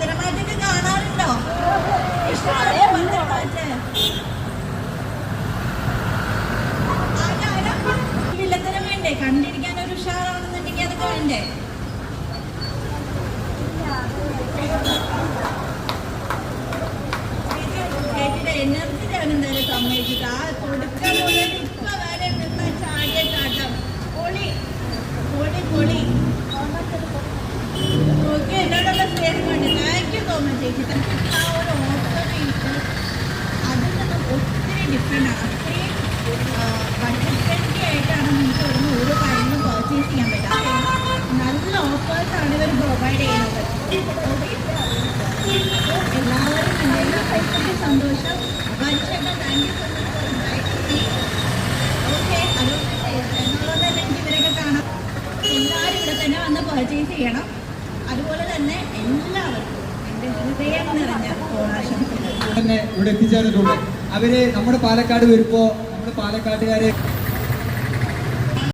വില്ലത്തരമായിട്ടൊക്കെ കാണാറുണ്ടോ? വില്ലത്തരം വേണ്ടേ? കണ്ടിരിക്കാൻ ഒരു ഉഷാറാണെന്നുണ്ടെങ്കിൽ അതൊക്കെ വേണ്ടേ? ചേച്ചിയുടെ എനർജി ഞാൻ എന്തായാലും സമ്മതിച്ചിട്ട് ആ കൊടുക്കാൻ ഇപ്പൊ വരെ നിന്ന ചാടിയ ചാട്ടം പൊളി പൊളി പൊളി. ഓക്കെ, എന്നോടുള്ള സ്നേഹം കൊണ്ട് താങ്ക് യു സോ മച്ച് ചേച്ചി. ആ ഒരു ഓഫർ ഇട്ട് അതിൽ നിന്നും ഒത്തിരി ഡിഫറെൻ്റ് ആണ്. അത്രയും ബഡ്ജറ്റ് ഫ്രണ്ട്ലി ആയിട്ടാണ് നിങ്ങൾക്ക് ഇവിടുന്ന് ഓരോ കാര്യങ്ങളും പർച്ചേസ് ചെയ്യാൻ പറ്റുക. നല്ല ഓഫേഴ്സാണ് ഇവർ പ്രൊവൈഡ് ചെയ്യുന്നത്. അപ്പോൾ എല്ലാവരും എന്തെങ്കിലും ഒത്തിരി സന്തോഷം. മനുഷ്യരുടെ thank you so much for inviting me. Okay, അതുകൊണ്ട് തന്നെ എനിക്ക് ഇവരൊക്കെ കാണാം. എല്ലാവരും ഇവിടെ തന്നെ വന്ന് പർച്ചേസ് ചെയ്യണം. അതുപോലെ തന്നെ എല്ലാവർക്കും എൻ്റെ ഹൃദയം നിറഞ്ഞ ഓണാശംസകൾ തന്നെ ഇവിടെ എത്തിച്ചേർന്നിട്ടുണ്ട്. അവര് നമ്മുടെ പാലക്കാട് വരുമ്പോൾ നമ്മുടെ പാലക്കാട്ടുകാരെ